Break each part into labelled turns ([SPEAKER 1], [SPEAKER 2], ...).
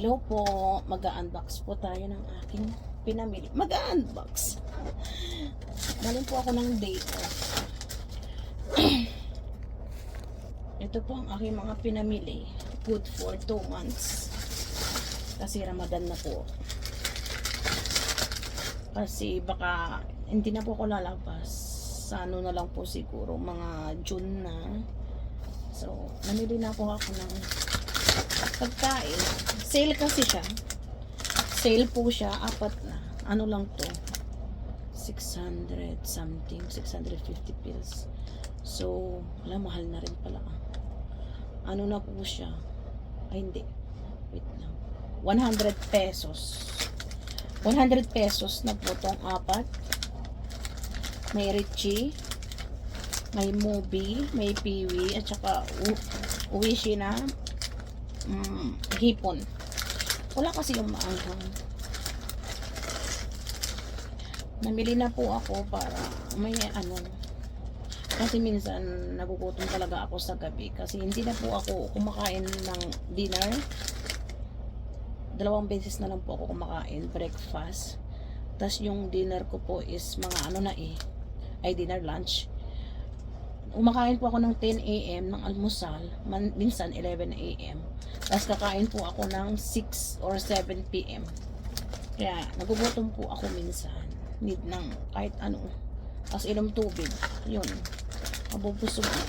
[SPEAKER 1] Hello po, mag-unbox po tayo ng aking pinamili. Mag-unbox. Galing po ako ng day off. Ito po ang aking mga pinamili. Good for 2 months. Kasi Ramadan na po. Kasi baka hindi na po ako lalabas. Sa ano na lang po siguro, mga June na. So, namili na po ako ng pagkain. Sale kasi siya. Sale po siya. 4 na. Ano lang to? 600 something. 650 pills. So, wala, mahal na rin pala. Ano na po siya? Ay, hindi. Wait lang. 100 pesos. 100 pesos na po itong 4. May Richie. May Movie. May Piwi. At saka Uwishi na hipon. Wala kasi yung maanghang. Namili na po ako para may ano. Kasi minsan nagugutom talaga ako sa gabi. Kasi hindi na po ako kumakain ng dinner. 2 beses na lang po ako kumakain. Breakfast. Tapos yung dinner ko po is mga ano na ay dinner lunch. Umakain po ako ng 10 a.m. ng almusal, minsan 11 a.m. Tapos kakain po ako ng 6 or 7 p.m. Kaya nagugutom po ako minsan. Need ng kahit ano. Tapos inom tubig. Yun. Mabubusog na.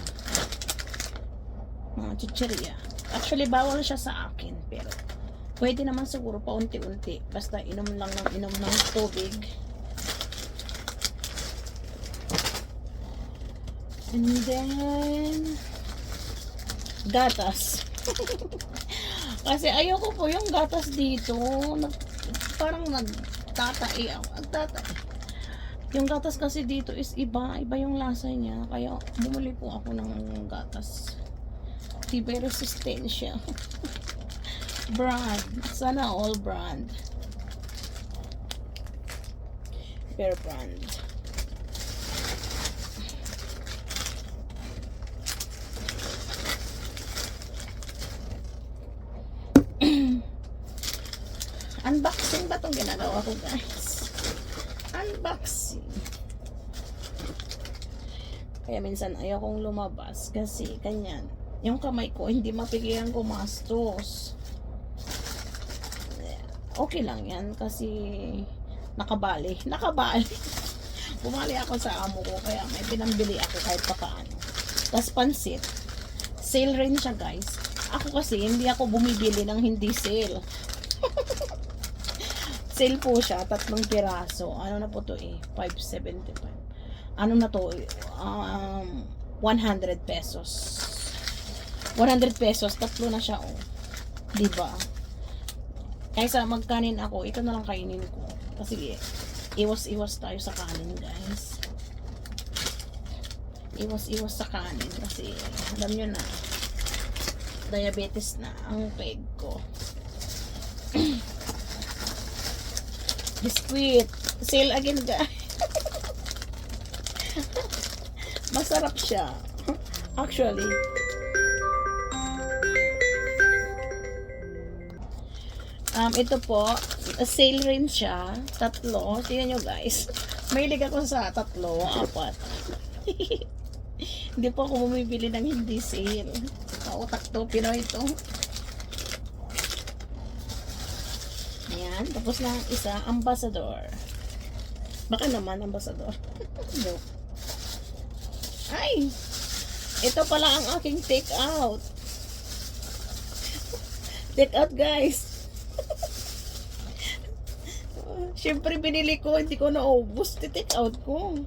[SPEAKER 1] Mga chichirya. Actually, bawal siya sa akin. Pero pwede naman siguro pa unti-unti. Basta inom lang ng inom ng tubig. And then gatas. Kasi ayoko po yung gatas dito. Parang nagtatai ako. Yung gatas kasi dito is iba yung lasa niya. Kaya bumili po ako ng gatas. Tibay resistensya. Brand. Sana all brand. Fair brand. Unboxing ba itong ginagawa ko, guys? Unboxing. Kaya minsan ayokong lumabas kasi ganyan. Yung kamay ko hindi mapigilan gumastos. Okay lang yan kasi nakabali. Bumali ako sa amo ko kaya may pinambili ako kahit pa paano. Tapos pansit. Sale rin siya, guys. Ako kasi hindi ako bumibili ng hindi sale. Sale po siya, 3 piraso. Ano na po to 575. Ano na to 100 pesos. 100 pesos, 3 na siya diba? Kaysa magkanin ako, ito na lang kainin ko. Kasi iwas tayo sa kanin, guys. Iwas sa kanin kasi alam nyo na diabetes na ang peg ko. Biscuit. Sale again, guys. Masarap siya. Actually. Ito po, sale rin siya. 3. Tingnan nyo, guys. Mahilig ako sa 3, 4. Hindi po ako bumibili ng hindi sale. Kautak to, Pinoy ito. Ayan, tapos na isa, ambassador. Baka naman, ambassador. Joke. Ay! Ito pala ang aking take out. Take out, guys. Siyempre, binili ko, hindi ko naubos. Take out ko.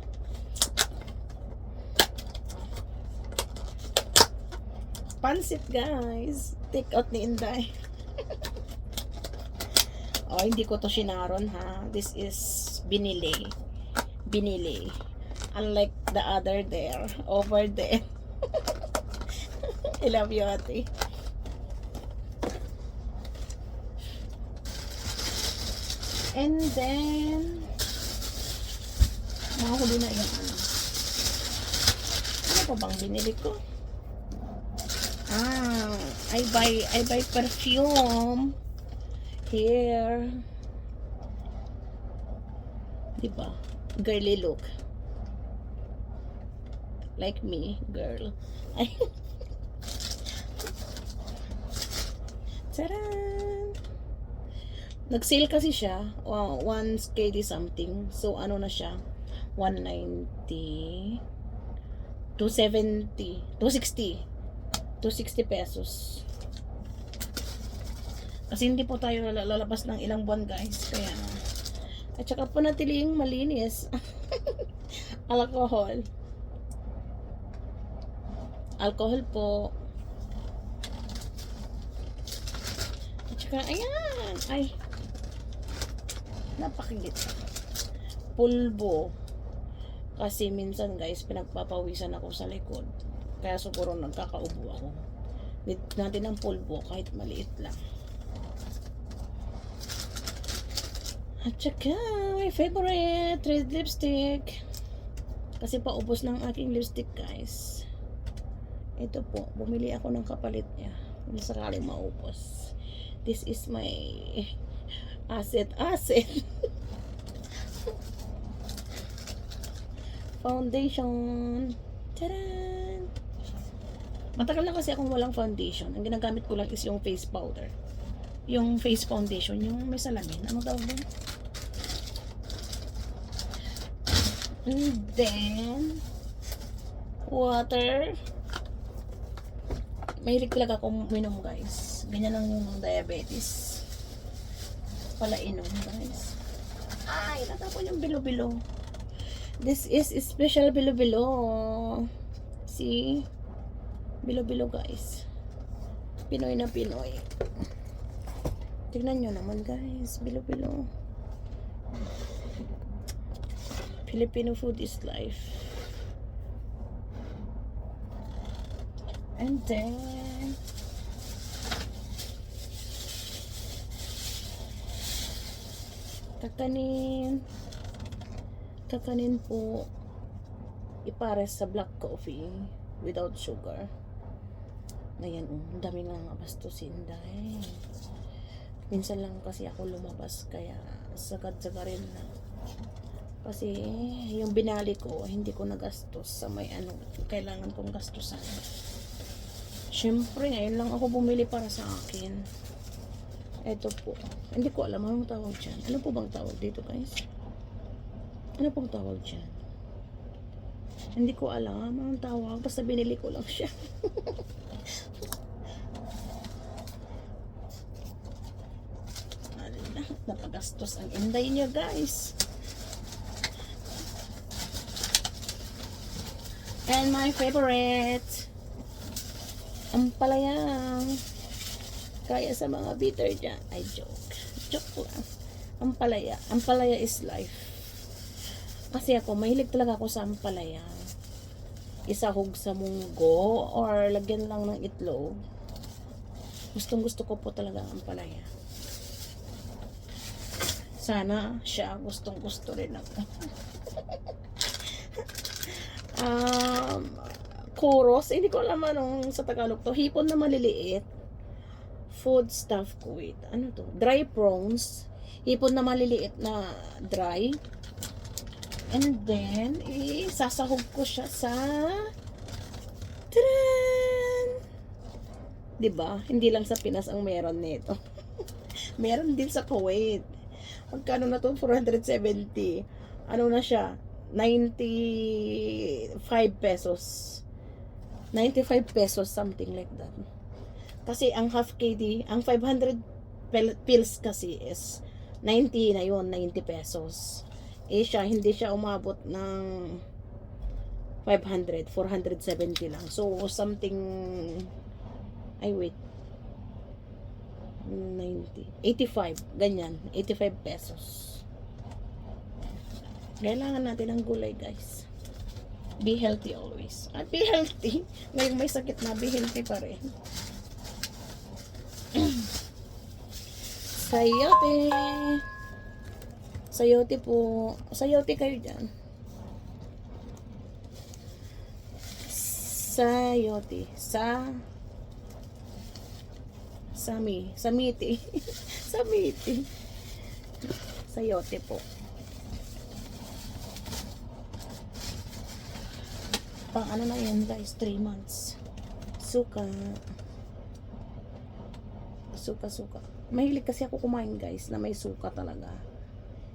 [SPEAKER 1] Pansit, guys. Take out ni Inday. Oh, hindi ko to shinaron, ha. This is binili. Unlike the other there. Over there. I love you, ate. And then mahuli na yung ano. Ano pa bang binili ko? I buy perfume. hair. Diba? Girly look. Like me, girl. Ay. Tcharan! Nag-sale kasi siya. 1 KD something. So, ano na siya? 190. 270. 260. 260 pesos. Kasi hindi po tayo lalabas ng ilang buwan, guys. Kaya, at saka panatiling malinis. Alcohol. Alcohol po. At saka, ayan. Ay. Napakagit. Pulbo. Kasi minsan, guys, pinagpapawisan ako sa likod. Kaya siguro nagkakaubo ako. Need natin ng pulbo kahit maliit lang. At saka, my favorite red lipstick. Kasi paubos ng aking lipstick, guys. Ito po, bumili ako ng kapalit niya. Kung sakaling maubos. This is my asset. Foundation. Taran! Matagal na kasi akong walang foundation. Ang ginagamit ko lang is yung face powder. Yung face foundation, yung may salamin. Ano tawag doon? And then, water. Mahilig talaga akong minom, guys. Ganyan lang yung diabetes. Pala inom, guys. Ay, natapon yung bilo-bilo. This is special bilo-bilo. See? Bilo-bilo, guys. Pinoy na Pinoy. Tignan nyo naman, guys. Bilo-bilo. Filipino food is life. And then, kakanin po ipares sa black coffee without sugar. Ayan, ang dami nga bastusin dahil minsan lang kasi ako lumabas kaya sagad-saga rin na. Kasi yung binali ko hindi ko nagastos sa may ano kailangan kong gastusan. Siyempre ngayon lang ako bumili para sa akin. Ito po. Hindi ko alam anong tawag dyan. Ano po bang tawag dito, guys? Ano pong tawag dyan? Hindi ko alam anong tawag. Basta binili ko lang siya. Napagastos ang inday niya, guys. And my favorite, ampalaya. Kaya sa mga bitter dyan. Ay, joke lang. Ampalaya. Ampalaya is life. Kasi ako, mahilig talaga ako sa ampalaya. Isahog sa munggo or lagyan lang ng itlog. Gustong gusto ko po talaga ang ampalaya. Sana siya gustong gusto rin ako. Kuros, hindi ko alam anong sa Tagalog to. Hipon na maliliit. Food stuff ko, wait. Ano to? Dry prawns. Hipon na maliliit na dry. And then, sasahog ko siya sa taran! Diba? Hindi lang sa Pinas ang meron nito. Meron din sa Kuwait. Magkano na to? 470. Ano na siya? 95 pesos. 95 pesos, something like that. Kasi ang half KD, ang 500 pills kasi is 90 na yun, 90 pesos. Eh siya, hindi siya umabot ng 500, 470 lang. So, something, ay wait, 90, 85, ganyan, 85 pesos. Kailangan natin ng gulay, guys. Be healthy always. At be healthy. Ngayong may sakit na, be healthy pa rin. Sayote. Sayote po. Sayote kayo dyan. Sayote. Samiti. Samiti. Sayote po. Pang ano na yan guys, 3 months. Suka. Suka. Mahilig kasi ako kumain guys na may suka talaga.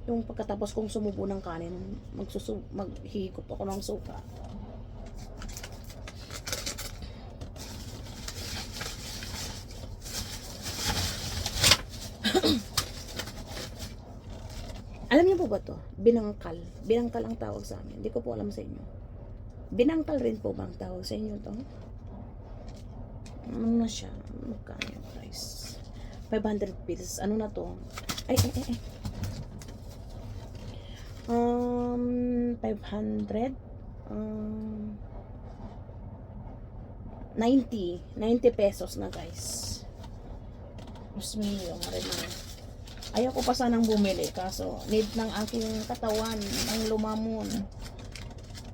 [SPEAKER 1] Yung pagkatapos kong sumubo ng kanin, maghihigop ako ng suka. Alam niyo po ba to? Binangkal. Binangkal ang tawag sa amin. Hindi ko po alam sa inyo. Binangkal rin po ba ang tawag sa inyo to? Ano na siya? Magkano yung price? 500 pieces. Ano na to? Ay. 500 90 pesos na guys. Mas yung ayaw ko pa sanang bumili kaso need ng aking katawan ang lumamon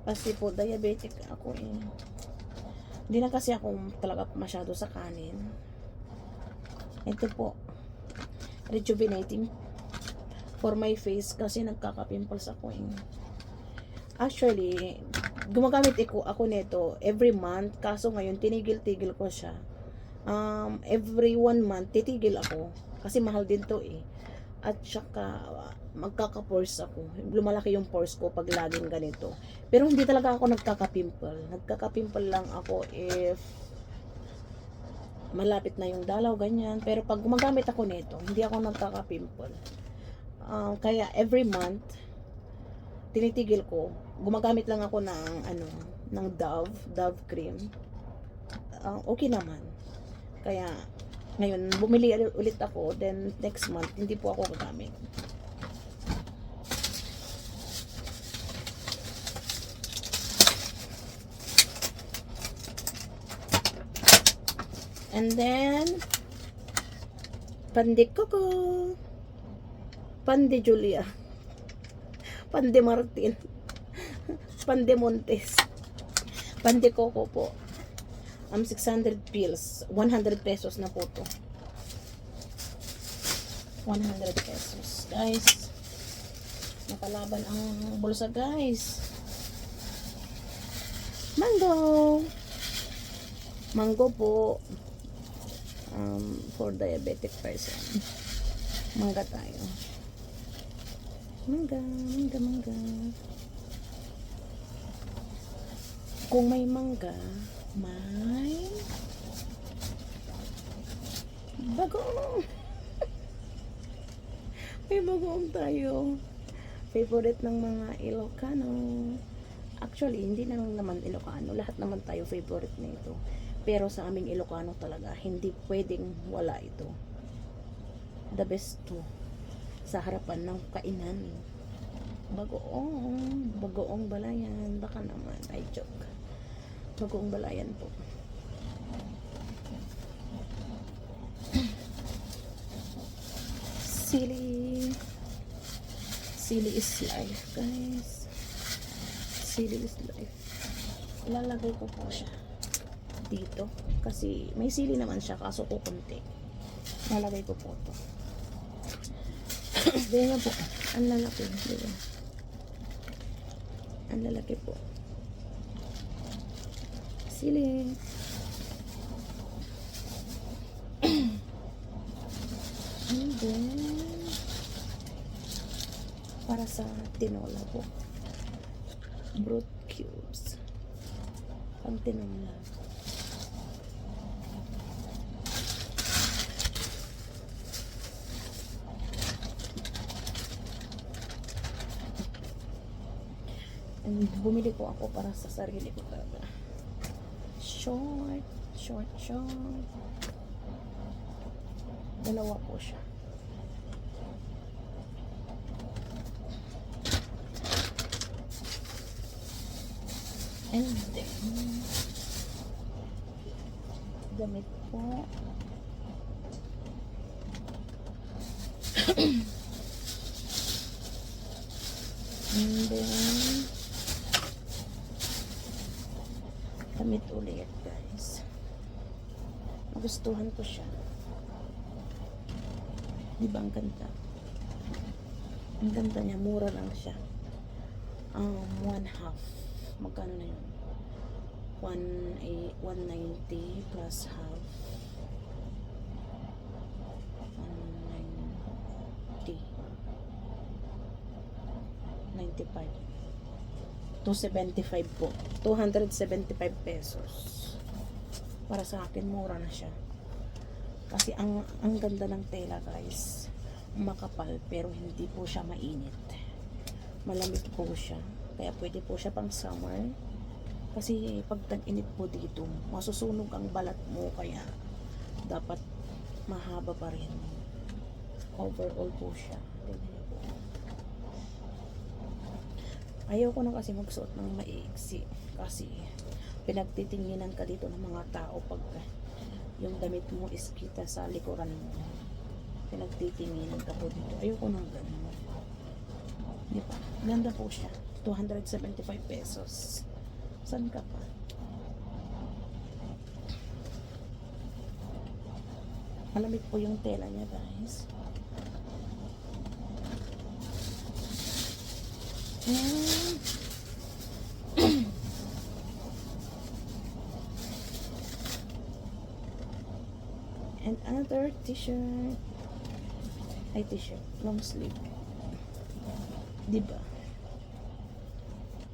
[SPEAKER 1] kasi po diabetic ako eh. Hindi na kasi ako talaga masyado sa kanin. Ito po, rejuvenating for my face kasi nagkaka-pimples ako eh. Actually, gumagamit ako nito every month kaso ngayon tinigil-tigil ko siya. Every 1 month titigil ako kasi mahal din to eh. At saka magkaka-pores ako. Lumalaki yung pores ko pag laging ganito. Pero hindi talaga ako nagkaka-pimple. Nagkaka-pimple lang ako if malapit na yung dalaw, ganyan. Pero pag gumagamit ako nito, hindi ako nagkaka-pimple. Kaya every month tinitigil ko. Gumagamit lang ako ng Dove cream. Okay naman. Kaya ngayon, bumili ulit ako, then next month, hindi po ako gagamit. And then, Pande Coco, Pande Julia, Pande Martin, Pande Montes, Pande Coco po. 600 pills. 100 pesos na po to. 100 pesos. Guys, napalaban ang bulsa guys. Mango. Mango po. For diabetic person. Mangga tayo. Mangga. Kung may mangga, may bagoong. May bagoong tayo. Favorite ng mga Ilocano. Actually, hindi na naman Ilocano. Lahat naman tayo favorite na ito. Pero sa aming Ilocano talaga, hindi pwedeng wala ito. The best to. Sa harapan ng kainan. Bagoong balayan. Baka naman, ay joke. Bagoong balayan po. Sili is life, guys. Sili is life. Ilalagay ko po siya dito kasi may sili naman siya kaso kukunti. Ilalagay ko po to. Ganyan po. Ang lalaki. Diba? Ang lalaki po. Sili. And then, para sa tinola po. Broth cubes. Pang tinola. And bumili po ako para sa sarili ko talaga. Short. Dalawa po siya. And then, gamit po. And then, gamit ulit guys. Nagustuhan ko siya. Di ba ang ganda? Ang ganda niya, mura lang siya. 1/2. Magkano na yun? 190 plus half. 190. 95. 275 po. 275 pesos. Para sa akin, mura na siya. Kasi ang ganda ng tela, guys. Makapal, pero hindi po siya mainit. Malamig po siya. Kaya pwede po siya pang summer. Kasi pag tag-init po dito, masusunog ang balat mo. Kaya dapat mahaba pa rin. Overall po siya. Tignan niyo po. Ayaw ko na kasi magsuot ng maiksi. Kasi pinagtitinginan ka dito ng mga tao pag yung damit mo is kita sa likuran mo. Pinagtitinginan ka po dito. Ayaw ko nang ganun. Di ba? Ganda po siya. 275 pesos. Saan ka pa? Malamig po yung tela niya, guys. And another t-shirt. Ay, t-shirt. Long sleeve. Diba?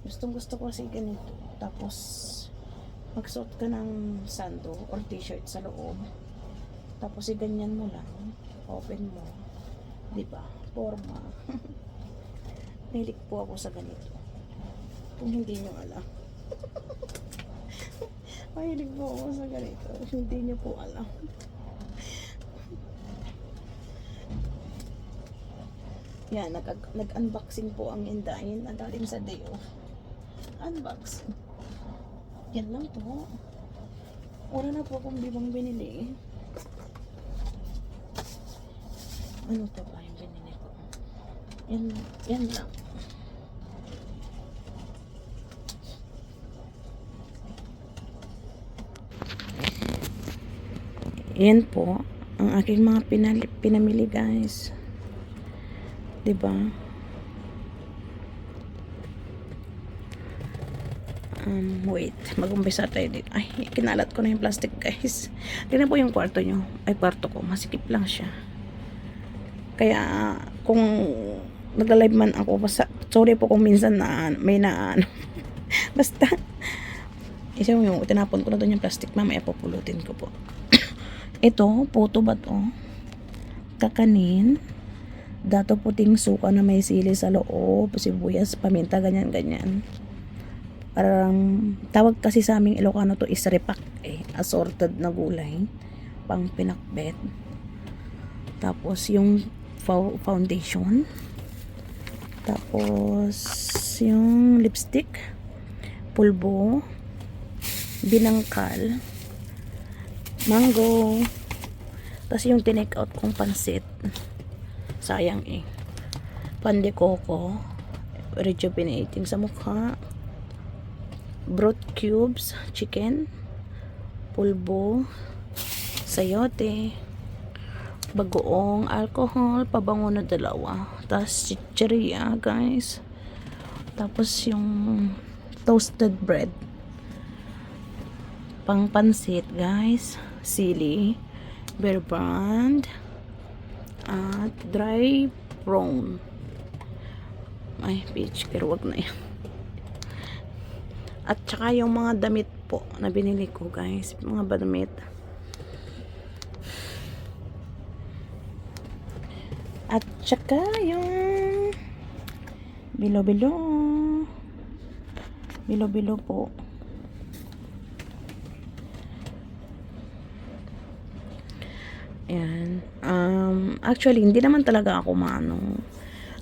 [SPEAKER 1] Gustong gusto ko kasi ganito. Tapos, magsuot ka ng sando or t-shirt sa loob. Tapos, ganyan mo lang. Open mo. Diba? Forma. Mahilig po ako sa ganito. Kung hindi nyo alam. Mahilig po ako sa ganito. Hindi nyo po alam. Yan, nag-unboxing po ang Indahin na galing sa day off. Unboxing. Yan lang po. Wala na po akong bibang binili. Ano to ba yung binili ko? Yan lang. Yan po ang aking mga pinamili, guys. Diba? Wait, mag-umpisa tayo dito. Ay, kinalat ko na yung plastic, guys. Tingnan po yung kwarto nyo. Ay, kwarto ko. Masikip lang siya. Kaya, kung nagla-live man ako, sorry po kung minsan na may basta, isa yung tinapon ko na doon yung plastic. Mamaya pupulutin ko po. Ito, puto ba to? Kakanin. Dato puting suka na may sili sa loob, sibuyas, paminta, ganyan-ganyan. Parang, tawag kasi sa aming Ilocano to is repak assorted na gulay, pang pinakbet. Tapos, yung foundation. Tapos, yung lipstick, pulbo, binangkal, mango, tapos yung tinake out kong pansit. Sayang Pande coco, rejuvenating sa mukha, broth cubes, chicken, pulbo, sayote, bagoong alcohol, pabango na 2, tapos chicheria, guys. Tapos yung toasted bread, pang pansit, guys, sili, bear brand, at dry prawn. Ay, peach, pero wag na yan. At saka yung mga damit po na binili ko, guys. Mga damit. At saka yung bilo-bilo. Bilo-bilo po. Ayan. Actually, hindi naman talaga ako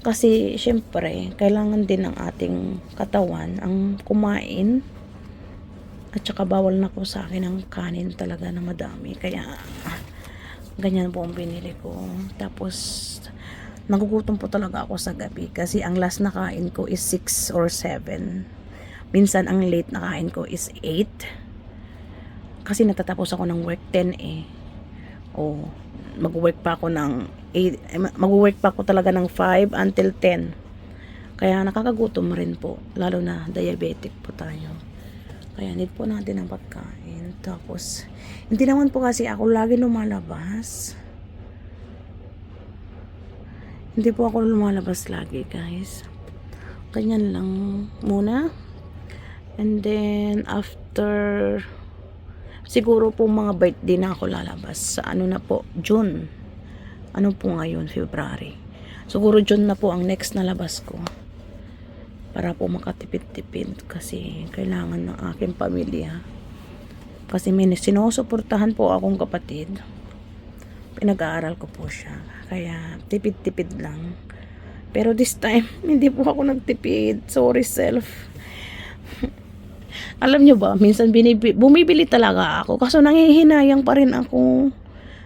[SPEAKER 1] kasi, syempre, kailangan din ng ating katawan ang kumain. At saka, bawal na po sa akin ang kanin talaga na madami. Kaya, ganyan po ang binili ko. Tapos, nagugutom po talaga ako sa gabi. Kasi, ang last na kain ko is 6 or 7. Minsan, ang late na kain ko is 8. Kasi, natatapos ako ng work 10 Oh, mag-work pa ako ng 8, mag-work pa ako talaga ng 5 until 10. Kaya nakakagutom rin po, lalo na diabetic po tayo. Kaya need po natin ang pagkain. Tapos, hindi naman po kasi ako lagi lumalabas. Hindi po ako lumalabas lagi, guys. Ganyan lang muna. And then, after, siguro po mga birthday na ako lalabas. Sa ano na po, June. Ano po ngayon, February. Siguro June na po ang next na labas ko. Para po makatipid-tipid kasi kailangan ng aking pamilya. Kasi may sinusuportahan po akong kapatid. Pinag-aaral ko po siya. Kaya tipid-tipid lang. Pero this time, hindi po ako nagtipid. Sorry self. Alam nyo ba, minsan bumibili talaga ako. Kaso nanghihinayang pa rin ako.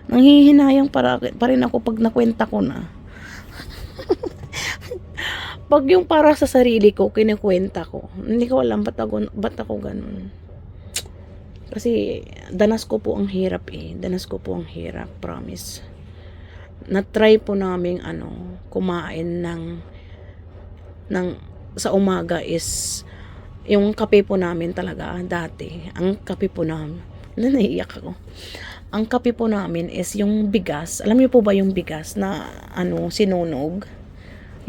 [SPEAKER 1] Nanghihinayang pa rin ako pag nakwenta ko na. Pag yung para sa sarili ko, kinikwenta ko. Hindi ko alam ba't ako ganun. Kasi danas ko po ang hirap eh. Danas ko po ang hirap, promise. Na-try po namin kumain ng sa umaga is yung kape po namin talaga dati. Ang kape po namin, naiiyak ako. Ang kape po namin is yung bigas. Alam niyo po ba yung bigas na sinunog?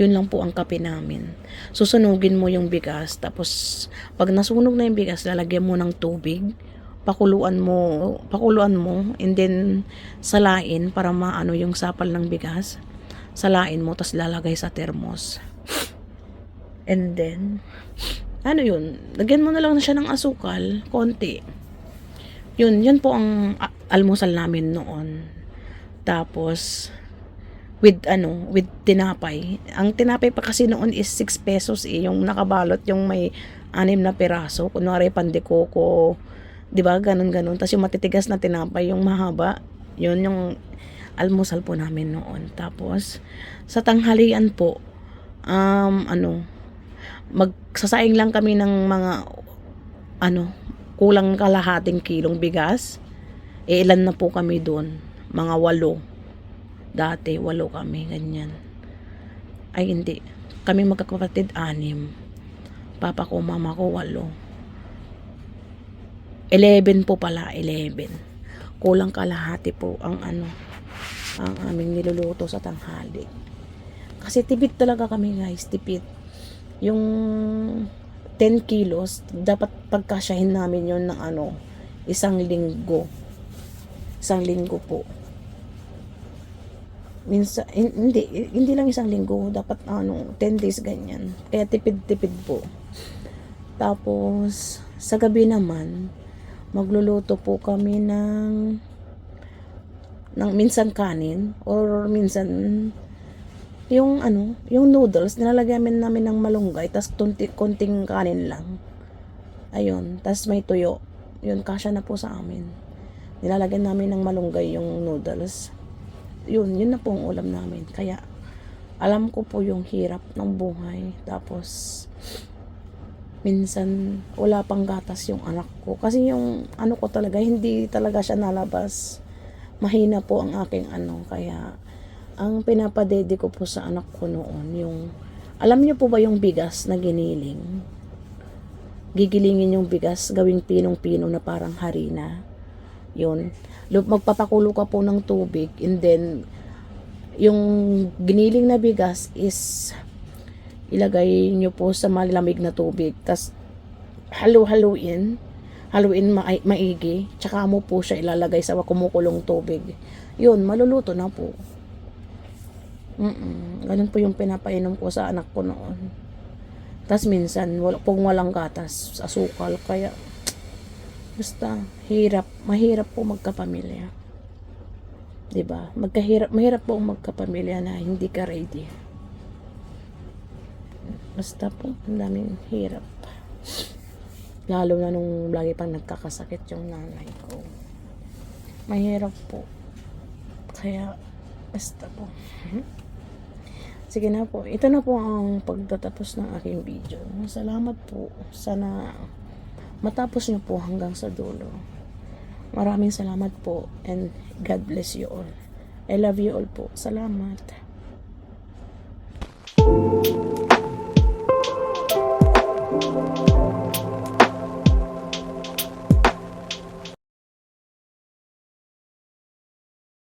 [SPEAKER 1] Yun lang po ang kape namin. Susunugin mo yung bigas, tapos pag nasunog na yung bigas, lalagyan mo ng tubig, pakuluan mo, and then salain para maano yung sapal ng bigas. Salain mo, tapos lalagay sa termos. And then, yun, lagyan mo na lang siya ng asukal, konti. Yun po ang almusal namin noon. Tapos, with tinapay. Ang tinapay pa kasi noon is 6 pesos eh, yung nakabalot, yung may 6 na piraso, kunwari pandekoko, 'di ba? Ganun. Tapos yung matitigas na tinapay, yung mahaba, yun yung almusal po namin noon. Tapos sa tanghalian po, magsasaing lang kami ng mga kulang kalahating kilong bigas. Ilan na po kami doon? Mga 8. Dati, 8 kami, ganyan. Ay, hindi. Kami magkakapatid, 6. Papa ko, mama ko, 8. 11 po pala, 11. Kulang kalahati po ang ang aming niluluto sa tanghali. Kasi tipid talaga kami, guys, tipid. Yung 10 kilos, dapat pagkasyahin namin yun ng 1 linggo. 1 linggo po. Minsan, hindi lang 1 linggo, dapat 10 days ganyan. Kaya tipid-tipid po. Tapos sa gabi naman, magluluto po kami ng minsan kanin, or minsan yung yung noodles, nilalagyan namin ng malunggay, tas konting kanin lang. Ayun, tas may tuyo. Yun, kasya na po sa amin. Nilalagyan namin ng malunggay yung noodles. Yun na po ang ulam namin. Kaya alam ko po yung hirap ng buhay. Tapos minsan wala pang gatas yung anak ko, kasi yung ko talaga, hindi talaga siya nalabas. Mahina po ang aking kaya ang pinapadede ko po sa anak ko noon, yung alam niyo po ba yung bigas na giniling? Gigilingin yung bigas, gawing pinong-pino na parang harina. Yun, magpapakulo ka po ng tubig, and then yung giniling na bigas is ilagay nyo po sa malamig na tubig, tas haluin maigi, tsaka mo po siya ilalagay sa kumukulong tubig. Yun, maluluto na po. Ganun po yung pinapainom ko sa anak ko noon. Tas minsan kung walang gatas, asukal. Kaya basta mahirap po magkapamilya, 'di ba? Mahirap po magkapamilya na hindi ka ready. Basta po ang daming hirap, lalo na nung lagi pang nagkakasakit yung nanay ko. Mahirap po. Kaya basta po. Sige na po, ito na po ang pagtatapos ng aking video. Salamat po. Sana matapos nyo po hanggang sa dulo. Maraming salamat po, and God bless you all. I love you all po. Salamat.